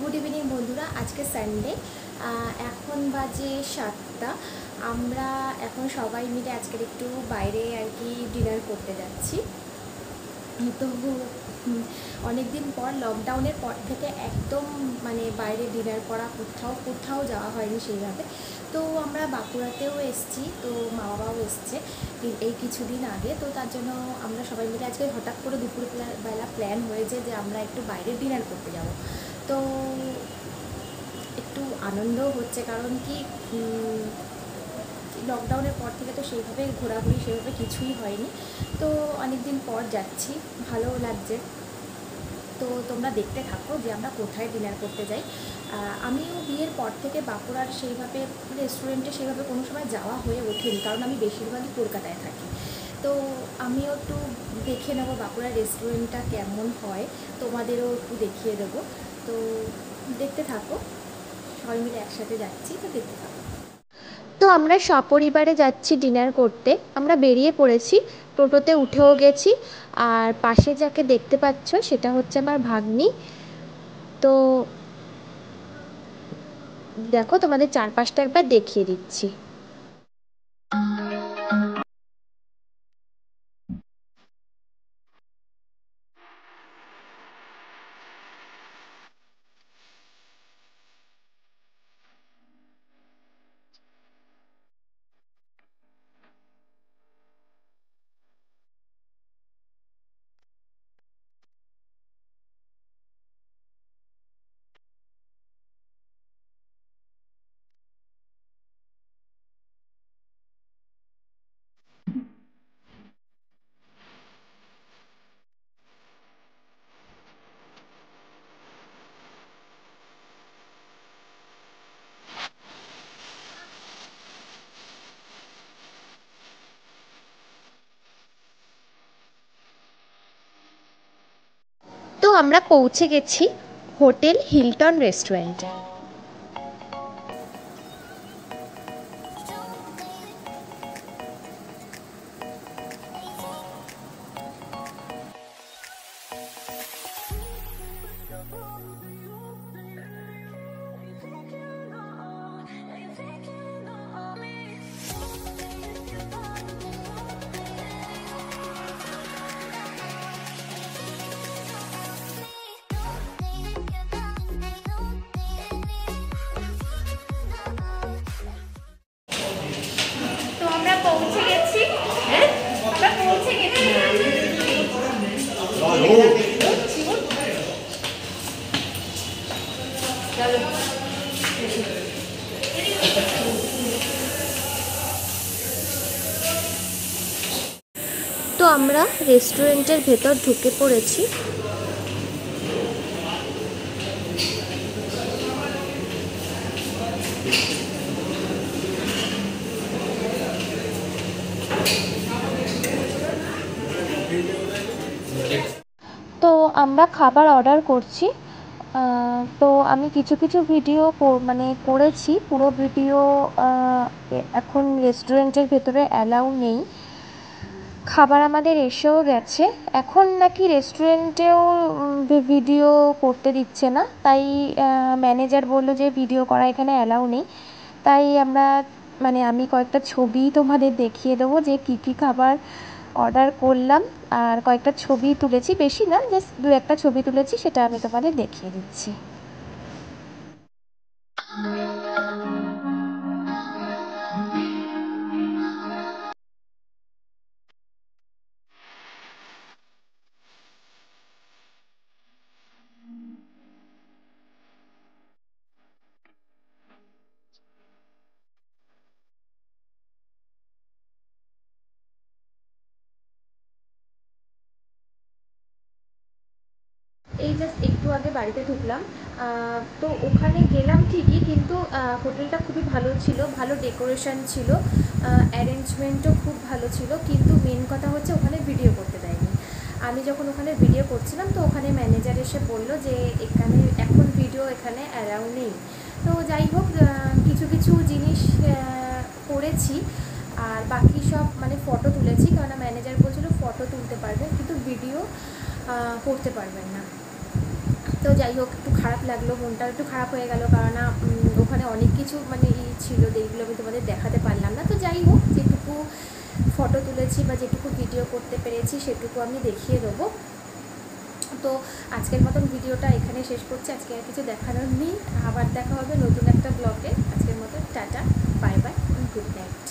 Good evening বন্ধুরা, আজকে Sunday, এখন বাজে 7টা। আমরা এখন সবাই মিলে আজকের একটু বাইরে আর কি ডিনার করতে যাচ্ছি। তো অনেক দিন পর, লকডাউনের পর থেকে একদম মানে বাইরে ডিনার করা কোথাও যাওয়া হয়নি সেইভাবে। তো আমরা বাঁকুড়াতেও এসেছি, তো মা বাবাও এসছে এই কিছুদিন আগে। তো তার জন্য আমরা সবাই মিলে আজকে হঠাৎ করে দুপুরবেলা প্ল্যান হয়েছে যে আমরা একটু বাইরে ডিনার করতে যাব। তো একটু আনন্দও হচ্ছে, কারণ কি লকডাউনের পর থেকে তো সেইভাবে ঘোরাঘুরি সেভাবে কিছুই হয়নি। তো অনেক দিন পর যাচ্ছি, ভালোও লাগছে। তো তোমরা দেখতে থাকো যে আমরা কোথায় ডিনার করতে যাই। আমিও বিয়ের পর থেকে বাঁকুড়ার সেইভাবে রেস্টুরেন্টে সেইভাবে কোনো সময় যাওয়া হয়ে ওঠেনি, কারণ আমি বেশিরভাগই কলকাতায় থাকি। তো আমিও একটু দেখে নেবো বাঁকুড়ার রেস্টুরেন্টটা কেমন হয়, তোমাদেরও একটু দেখিয়ে দেবো। তো দেখতে থাকো, সবাই মিলে একসাথে যাচ্ছি, তো দেখতে থাকো। তো আমরা সপরিবারে যাচ্ছি ডিনার করতে। আমরা বেরিয়ে পড়েছি, টোটোতে উঠেও গেছি। আর পাশে যাকে দেখতে পাচ্ছ সেটা হচ্ছে আমার ভাগ্নি। তো দেখো, তোমাদের চারপাশটা একবার দেখিয়ে দিচ্ছি। তো আমরা পৌঁছে গেছি হোটেল হিলটন রেস্টুরেন্টে। তো আমরা পৌঁছে গেছি। আমরা পৌঁছে গেছি। তো আমরা রেস্টুরেন্টের ভেতর ঢুকে পড়েছি। তো আমরা খাবার অর্ডার করছি। তো আমি কিছু কিছু ভিডিও মানে করেছি, পুরো ভিডিও এখন রেস্টুরেন্টের ভেতরে অ্যালাউ নেই। খাবার আমাদের এসেও গেছে, এখন নাকি রেস্টুরেন্টেও ভিডিও করতে দিচ্ছে না, তাই ম্যানেজার বললো যে ভিডিও করা এখানে অ্যালাউ নেই। তাই আমরা মানে আমি কয়েকটা ছবি তোমাদের দেখিয়ে দেবো যে কী কী খাবার অর্ডার করলাম, আর কয়েকটা ছবি তুলেছি, বেশি না, জাস্ট 2-1টা ছবি তুলেছি, সেটা আমি তোমাদের দেখিয়ে দিচ্ছি। এই জাস্ট একটু আগে বাড়িতে ঢুকলাম। তো ওখানে গেলাম ঠিকই, কিন্তু হোটেলটা খুবই ভালো ছিল, ভালো ডেকোরেশন ছিল, অ্যারেঞ্জমেন্টও খুব ভালো ছিল, কিন্তু মেন কথা হচ্ছে ওখানে ভিডিও করতে দেয়নি। আমি যখন ওখানে ভিডিও করছিলাম, তো ওখানে ম্যানেজার এসে বললো যে এখানে এখন ভিডিও এখানে অ্যালাউ নেই। তো যাই হোক, কিছু কিছু জিনিস করেছি। আর বাকি সব মানে ফটো তুলেছি, কারণ ম্যানেজার বলছিল ফটো তুলতে পারবেন কিন্তু ভিডিও করতে পারবেন না। তো যাই হোক, একটু খারাপ লাগলো, মনটা একটু খারাপ হয়ে গেল, কারণ ওখানে অনেক কিছু মানে ছিল, যেগুলো আমি তোমাদের দেখাতে পারলাম না। তো যাই হোক, যেটুকু ফটো তুলেছি বা যেটুকু ভিডিও করতে পেরেছি সেটুকু আমি দেখিয়ে দেবো। তো আজকের মতন ভিডিওটা এখানে শেষ করছি, আজকে আর কিছু দেখানোর নেই। আবার দেখা হবে নতুন একটা ব্লগে। আজকের মতো tata, bye bye, good night.